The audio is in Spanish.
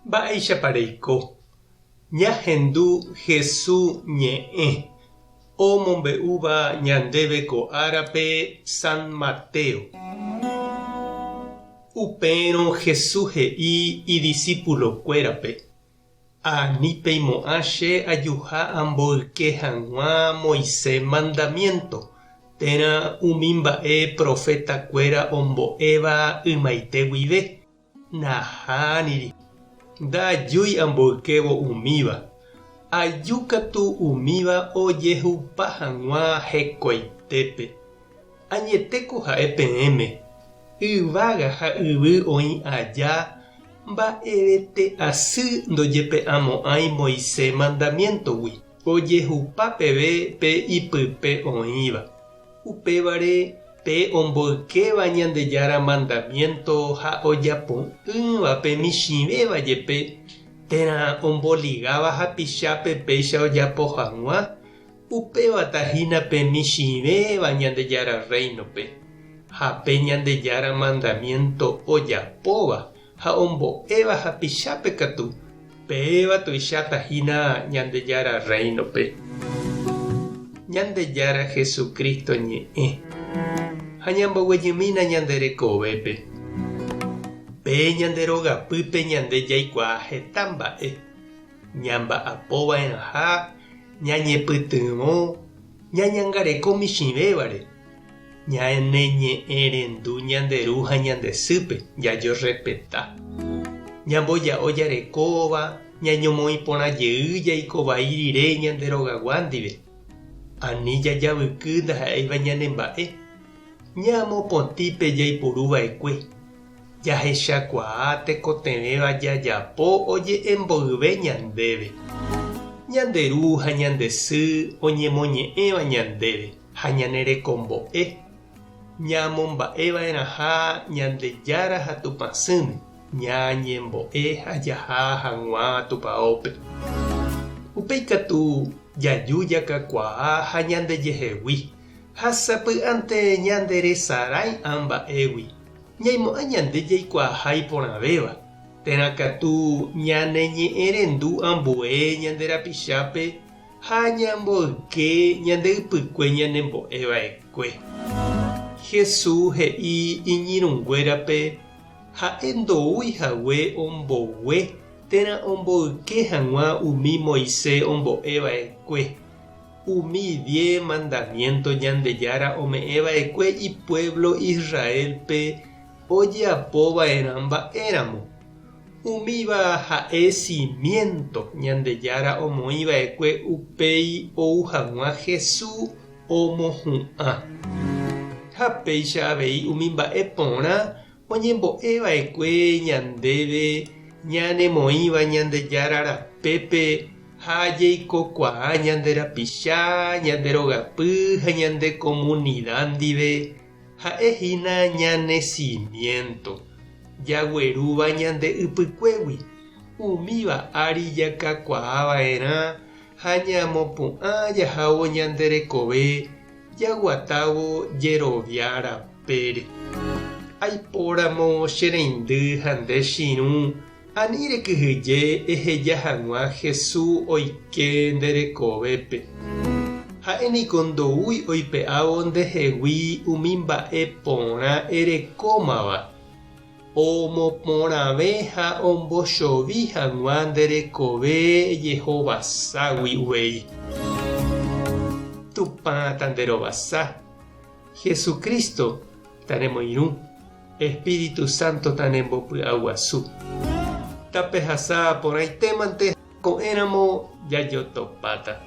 Mba'eichapareiko. Ñahendu Jesús ñe'ẽ omombe'úva ñandéve ko árape San Mateo. Upérõ Jesús he'i idiscípulokuérape: anípeimo'ã che ajuha amboyke hag̃ua Moisés mandamiento térã umi mba'e profetakuéra ombo'éva ymaite guive. Nahániri. Ndajúi amboykévo umíva. Ajúkatu umíva ojehupa hag̃ua hekoitépe. Añetéko ha'e peẽme. Yvága ha yvy oĩ aja mba'evete asy ndojepe'amo'ãi Moisés mandamientogui. Ojehupa peve pe ipype oĩva. Upévare pe omboykéva Ñandejára mandamiento ha ojapo'ỹva pe michĩvéva jepe térã omboligáva hapichápe péicha ojapo hag̃ua. Upévatahína pe michĩvéva Ñandejára reinope. Ha pe Ñandejára mandamiento ojapóva ha ombo'éva hapichápe katu péva tuichatahína Ñandejára reinope. Ñandejára Jesucristo ñe'ẽ ha ñamboguejymína ñanderekovépe. Pe ñanderogapýpe ñande jaikuaa heta mba'e. Ñamba'apova'erãha, ñañepytyvõ, ñañangareko michĩvévare. Ñaneñe'ẽrendu ñanderu ha ñandesýpe jajorepeta. Ñamboja'o jarekóva, ñañomoĩ porãjey jaikovai rire ñanderogagua ndive. Ani jajavyky ndaha'éiva ñanemba'e. Ñamopotĩpe jaiporuva'ekue. Jahechakuaa tekotevẽva jajapo oje'emboyve ñandéve. Ñanderu ha ñandesy oñemoñe'ẽva ñandéve ha ñanerekombo'e. Ñamomba'eva'erãha Ñandejára ha tupãsýme ñañembo'e ha jaha hag̃ua tupãópe. Upéikatu jaju jakakuaa ha ñandejehegui ha sapy'ante ñanderesarái mba'égui. Ñaimo'ã ñande jaikuaahái porãvéva. Térãkatu ñaneñe'ẽrendu ambue ñanderapichápe ha ñamboyke ñandeypykue ñanembo'eva'ekue. Jesús he'i iñirũnguérape ha'e ndoúihague ombogue térã omboyke hag̃ua umi Moisés ombo'eva'ekue. Umi 10 mandamiento Ñandejára ome'ẽva'ekue ipueblo Israelpe ojeapova'erã mba'éramo. Umíva ha'e cimiento Ñandejára omoĩva'ekue upéi ou hag̃ua Jesús omohu'ã. Ha péicha avei umi mba'e porã oñembo'eva'ekue ñandéve ñanemoĩva Ñandejára rapépe ha jaikokuaa ñanderapicha, ñanderogapy ha ñande comunidad ndive ha'ehína ñane cimiento. Jaguerúva ñande ypykuégui. Umíva ári jakakuaava'erã ha ñamopu'ã jahávo ñanderekove jaguatávo jerovia rapére. Aipóramo che reindy ha nde chiru ani rekyhyje eheja hag̃ua Jesús oike nderekovépe. Ha'éniko ndoúi oipe'ávo ndehegui umi mba'e porã erekómava. Omoporãve ha ombochovy hag̃ua nderekove jehovaságui uvéi. Tupã tanderovasa. Jesucristo taremoirũ. Espíritu Santo tanembopy'aguasu. Tapehasa porãitémante ko'ẽramo jajotopáta.